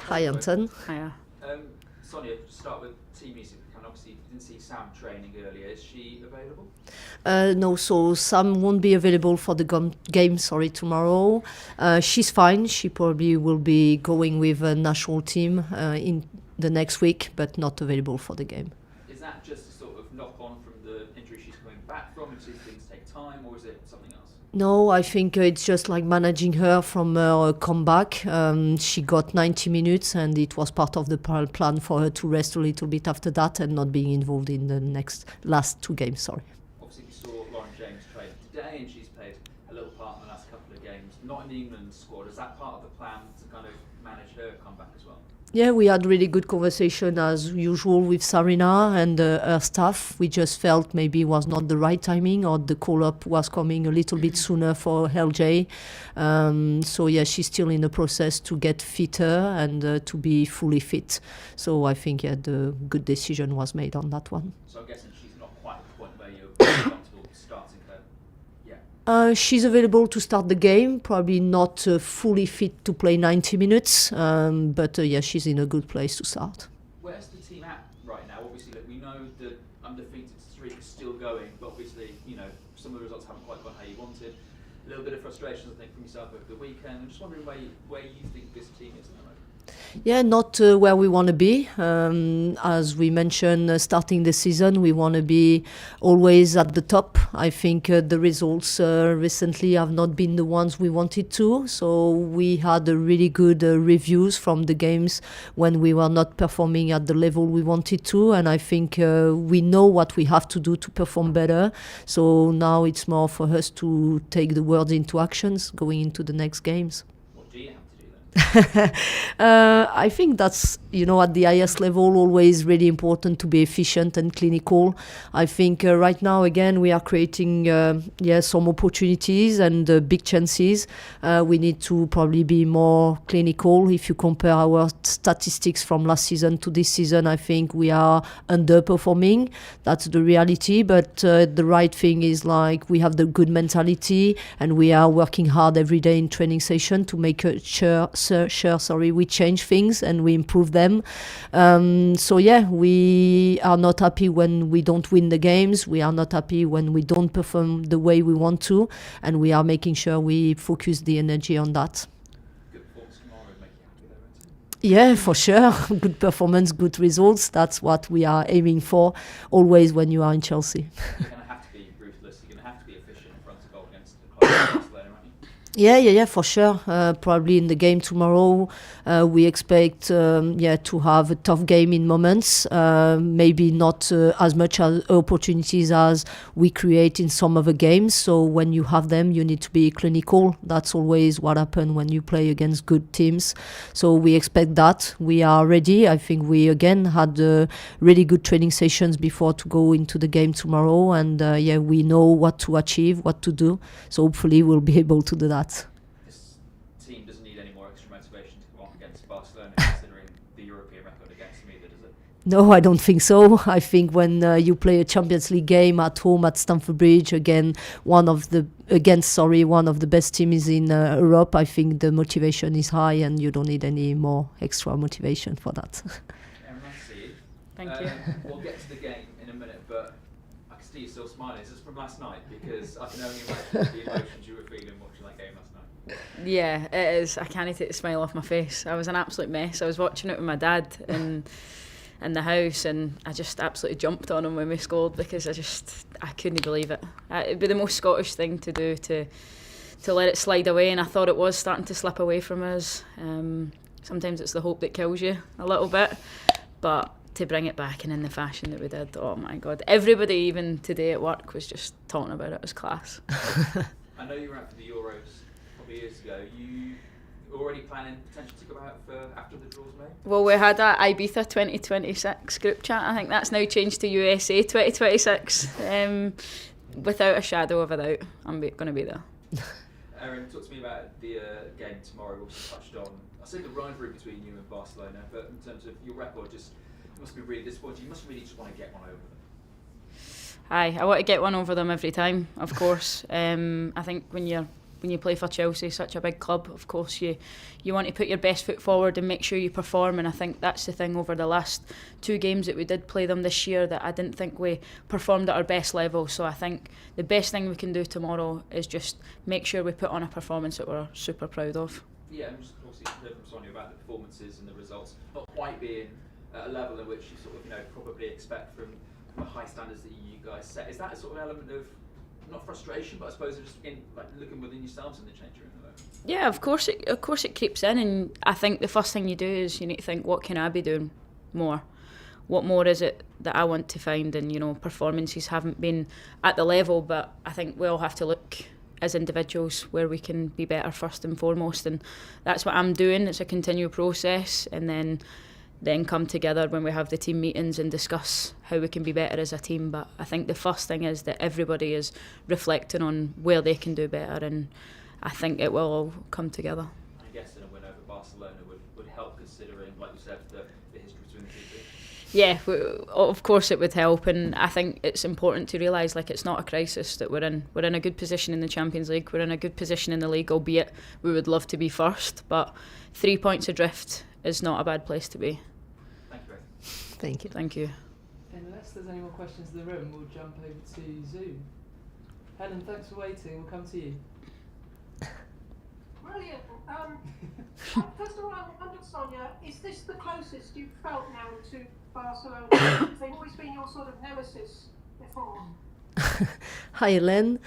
Hi, Anton. Hiya. Sonia, to start with team music, and obviously you didn't see Sam training earlier. Is she available? No, so Sam won't be available for the game, tomorrow. She's fine. She probably will be going with a national team in the next week, but not available for the game. Is that just a sort of knock-on from the injury she's coming back from, and these things take time, or is it something else? No, I think it's just like managing her from her comeback. She got 90 minutes and it was part of the plan for her to rest a little bit after that and not being involved in the last two games, Obviously we saw Lauren James train today and she's played a little part in the last couple of games. Not in the England squad. Is that part of the plan to kind of manage her comeback as well? Yeah, we had really good conversation as usual with Sarina and her staff. We just felt maybe it was not the right timing or the call-up was coming a little bit sooner for LJ. So yeah, she's still in the process to get fitter and to be fully fit. So I think the good decision was made on that one. So I'm guessing she's not quite at the point where you're comfortable starting her yet? She's available to start the game, probably not fully fit to play 90 minutes, but yeah, she's in a good place to start. Where's the team at right now? Obviously, look, we know the undefeated streak is still going, but obviously, you know, some of the results haven't quite gone how you wanted. A little bit of frustration, I think, from yourself over the weekend. I'm just wondering where you think this team is at the moment. Yeah, not where we want to be. As we mentioned, starting the season, we want to be always at the top. I think the results recently have not been the ones we wanted to. So we had really good reviews from the games when we were not performing at the level we wanted to. And I think we know what we have to do to perform better. So now it's more for us to take the words into actions going into the next games. What do you have to do then? I think that's, at the highest level, always really important to be efficient and clinical. I think right now, again, we are creating some opportunities and big chances. We need to probably be more clinical. If you compare our statistics from last season to this season, I think we are underperforming. That's the reality. But the right thing is like we have the good mentality and we are working hard every day in training session to make sure we change things and we improve them. So yeah, we are not happy when we don't win the games. We are not happy when we don't perform the way we want to, and we are making sure we focus the energy on that. Good performance tomorrow would make you happy though, right? Yeah, for sure. Good performance, good results. That's what we are aiming for always when you are in Chelsea. You're going to have to be ruthless. You're going to have to be efficient in front of goal against the club of Barcelona, aren't you? Yeah, for sure. Probably in the game tomorrow, we expect to have a tough game in moments. Maybe not as much opportunities as we create in some other games. So when you have them, you need to be clinical. That's always what happens when you play against good teams. So we expect that. We are ready. I think we again had really good training sessions before to go into the game tomorrow. And we know what to achieve, what to do. So hopefully we'll be able to do that. This team doesn't need any more extra motivation to come up against Barcelona, considering the European record against them either, does it? No, I don't think so. I think when you play a Champions League game at home at Stamford Bridge, one of the best teams in Europe, I think the motivation is high and you don't need any more extra motivation for that. Nice to see you. Thank you. We'll get to the game in a minute, but I can see you still smiling. Is this from last night? Because I can only imagine the emotions you were feeling watching that game last night. Yeah, it is. I can't take the smile off my face. I was an absolute mess. I was watching it with my dad in the house, and I just absolutely jumped on him when we scored because I couldn't believe it. It'd be the most Scottish thing to do to let it slide away, and I thought it was starting to slip away from us. Sometimes it's the hope that kills you a little bit, but to bring it back and in the fashion that we did, oh my God. Everybody, even today at work, was just talking about it. It was class. I know you were out for the Euros a couple of years ago. You already planning potentially to go out for after the draw's made? Well, we had a Ibiza 2026 group chat. I think that's now changed to USA 2026. Without a shadow of a doubt, I'm going to be there. Erin, talk to me about the game tomorrow. We've just touched on, I say the rivalry between you and Barcelona, but in terms of your record, it must be really disappointing. You must really just want to get one over them. Aye, I want to get one over them every time, of course. I think when you're when you play for Chelsea, such a big club, of course you want to put your best foot forward and make sure you perform, and I think that's the thing over the last 2 games that we did play them this year, that I didn't think we performed at our best level. So I think the best thing we can do tomorrow is just make sure we put on a performance that we're super proud of. Yeah, and just obviously heard from Sonia about the performances and the results not quite being at a level in which you sort of, you know, probably expect from the high standards that you guys set. Is that a sort of element of, not frustration, but I suppose just in like looking within yourselves in the change room at the moment? Yeah, of course it creeps in, and I think the first thing you do is you need to think, what can I be doing more? What more is it that I want to find? And, you know, performances haven't been at the level, but I think we all have to look as individuals where we can be better first and foremost, and that's what I'm doing. It's a continual process, and then come together when we have the team meetings and discuss how we can be better as a team. But I think the first thing is that everybody is reflecting on where they can do better, and I think it will all come together. I guess a win over Barcelona would help, considering, like you said, the history between the two teams. Yeah, of course it would help, and I think it's important to realise, like, it's not a crisis that we're in. We're in a good position in the Champions League, we're in a good position in the league, albeit we would love to be first, but 3 points adrift is not a bad place to be. Thank you. Thank you. Unless there's any more questions in the room, we'll jump over to Zoom. Helen, thanks for waiting. We'll come to you. Brilliant. First of all, I wondered, Sonia, is this the closest you've felt now to Barcelona? They've always been your sort of nemesis before. Hi, Helen.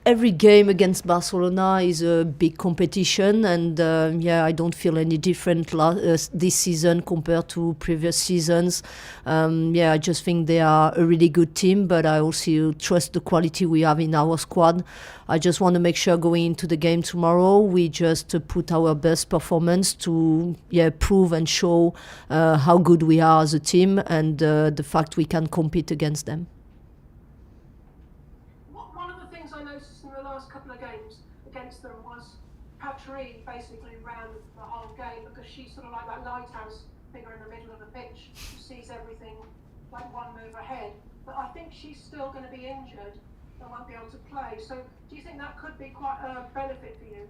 Every game against Barcelona is a big competition, and I don't feel any different this season compared to previous seasons. I just think they are a really good team, but I also trust the quality we have in our squad. I just want to make sure going into the game tomorrow, we just put our best performance to prove and show how good we are as a team, and the fact we can compete against them. Basically ran the whole game because she's sort of like that lighthouse figure in the middle of the pitch who sees everything like one move ahead. But I think she's still going to be injured and won't be able to play. So do you think that could be quite a benefit for you?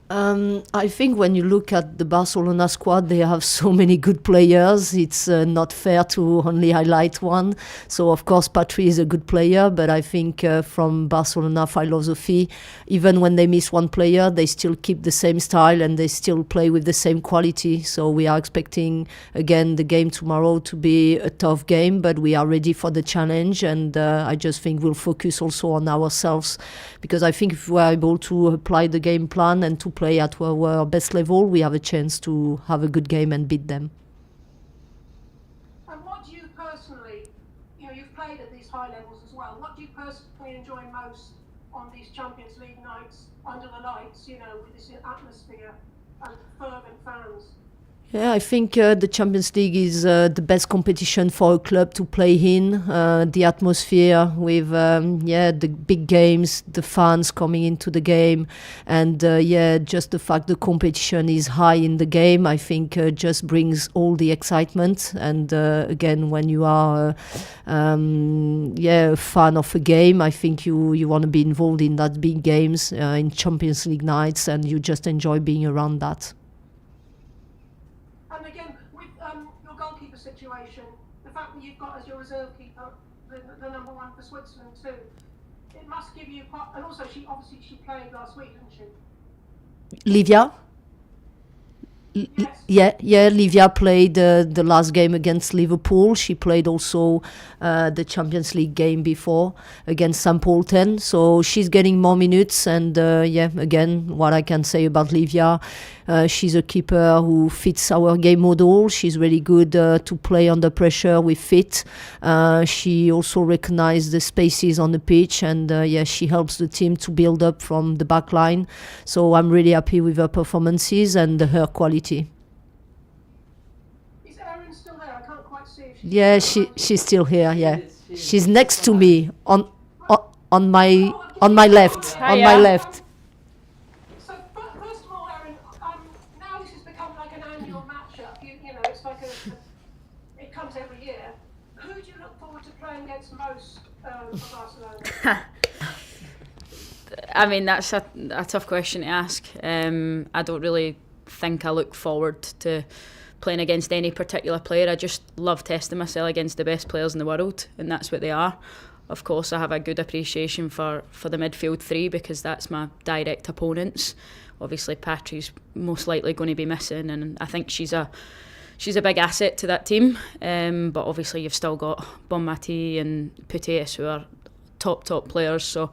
I think when you look at the Barcelona squad, they have so many good players. It's not fair to only highlight one. So, of course, Patri is a good player, but I think from Barcelona philosophy, even when they miss one player, they still keep the same style and they still play with the same quality. So we are expecting, again, the game tomorrow to be a tough game, but we are ready for the challenge. And I just think we'll focus also on ourselves, because I think if we are able to apply the game plan and to play at our best level, we have a chance to have a good game and beat them. And what do you personally, you've played at these high levels as well, what do you personally enjoy most on these Champions League nights under the lights, with this atmosphere and fervent fans? Yeah, I think the Champions League is the best competition for a club to play in. The atmosphere with the big games, the fans coming into the game, and just the fact the competition is high in the game, I think just brings all the excitement. And again, when you are a fan of a game, I think you want to be involved in that big games in Champions League nights, and you just enjoy being around that. Situation, the fact that you've got as your reserve keeper the number one for Switzerland too, it must give you quite, and also she played last week, didn't she? Livia? Yes. Livia played the last game against Liverpool. She played also the Champions League game before against St. Polten. So she's getting more minutes. And again, what I can say about Livia, she's a keeper who fits our game model. She's really good to play under pressure with fit. She also recognizes the spaces on the pitch, and she helps the team to build up from the back line. So I'm really happy with her performances and her quality. Is Erin still there? I can't quite see if she's still here. Yeah, she's next to me on my left. Hi, on my left. So first of all, Erin, now this has become like an annual matchup. It's like it comes every year. Who do you look forward to playing against most for Barcelona? I mean, that's a tough question to ask. I don't really think I look forward to playing against any particular player. I just love testing myself against the best players in the world, and that's what they are. Of course, I have a good appreciation for the midfield three because that's my direct opponents. Obviously, Patri's most likely going to be missing, and I think she's a big asset to that team. But obviously, you've still got Bonmati and Puteas who are top players. So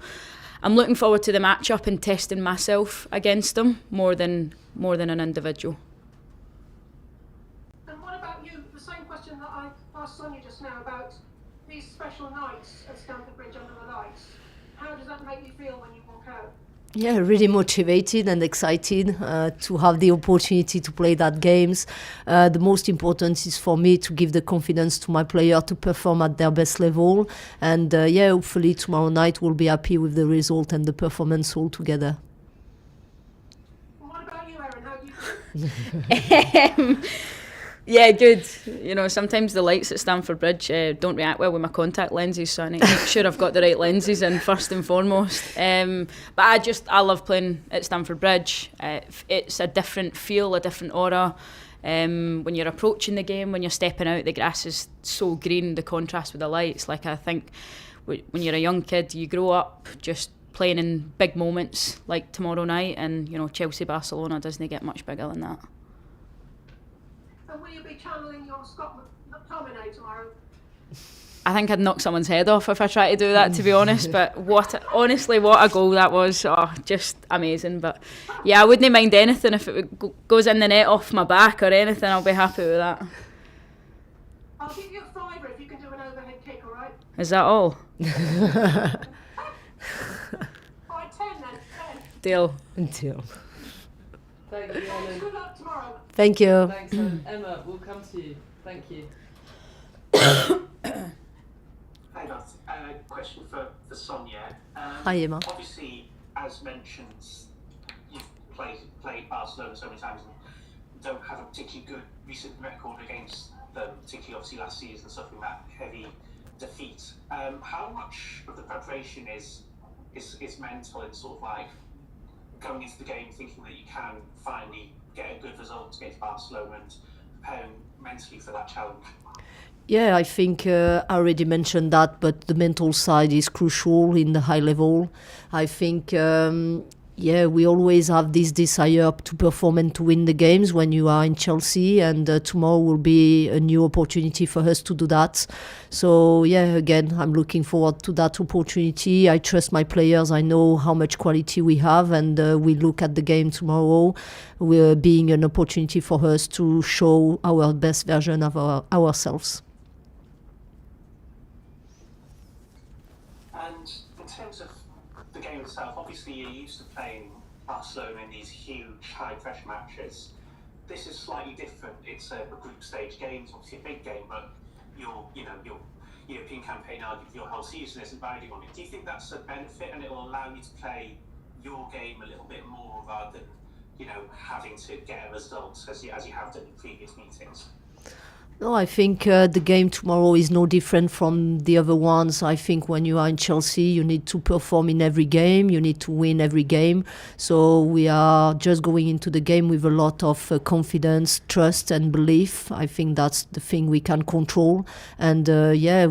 I'm looking forward to the matchup and testing myself against them more than an individual. And what about you? The same question that I asked Sonia just now about these special nights at Stamford Bridge under the lights. How does that make you feel when you walk out? Yeah, really motivated and excited to have the opportunity to play that games. The most important is for me to give the confidence to my player to perform at their best level. And hopefully tomorrow night we'll be happy with the result and the performance all together. What about you, Erin? How do you feel? Yeah, good. You know, sometimes the lights at Stamford Bridge don't react well with my contact lenses, so I need to make sure I've got the right lenses in first and foremost. But I love playing at Stamford Bridge. It's a different feel, a different aura. When you're approaching the game, when you're stepping out, the grass is so green, the contrast with the lights. Like, I think when you're a young kid, you grow up just playing in big moments like tomorrow night, and, you know, Chelsea-Barcelona doesn't get much bigger than that. And will you be channeling your Scotland McTominay tomorrow? I think I'd knock someone's head off if I tried to do that, to be honest. But what a goal that was. Oh, just amazing. But yeah, I wouldn't mind anything. If it goes in the net off my back or anything, I'll be happy with that. I'll give you a fiver if you can do an overhead kick, all right? Is that all? All right, 10 then. 10. Deal. Deal. Thank you, Ellen. Good luck tomorrow. Thank you. Thanks, Ellen. Emma, we'll come to you. Thank you. Hi, guys. Question for Sonia. Hi, Emma. Obviously, as mentioned, you've played Barcelona so many times and don't have a particularly good recent record against them, particularly obviously last season suffering that heavy defeat. How much of the preparation is mental and sort of like going into the game thinking that you can finally get a good result against Barcelona and preparing mentally for that challenge? Yeah, I think I already mentioned that, but the mental side is crucial in the high level. I think, we always have this desire to perform and to win the games when you are in Chelsea, and tomorrow will be a new opportunity for us to do that. So, again, I'm looking forward to that opportunity. I trust my players. I know how much quality we have, and we look at the game tomorrow being an opportunity for us to show our best version of ourselves. And in terms of the game itself, obviously you're used to playing Barcelona in these huge high-pressure matches. This is slightly different. It's a group stage game. It's obviously a big game, but your European campaign, arguably your whole season isn't riding on it. Do you think that's a benefit and it will allow you to play your game a little bit more rather than, having to get a result as you have done in previous meetings? No, I think the game tomorrow is no different from the other ones. I think when you are in Chelsea, you need to perform in every game. You need to win every game. So we are just going into the game with a lot of confidence, trust and belief. I think that's the thing we can control. And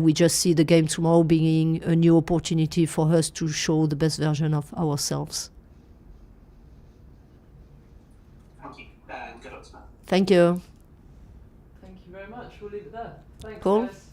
we just see the game tomorrow being a new opportunity for us to show the best version of ourselves. Thank you. And good luck tonight. Thank you. Thank you very much. We'll leave it there. Thanks, Cool. guys.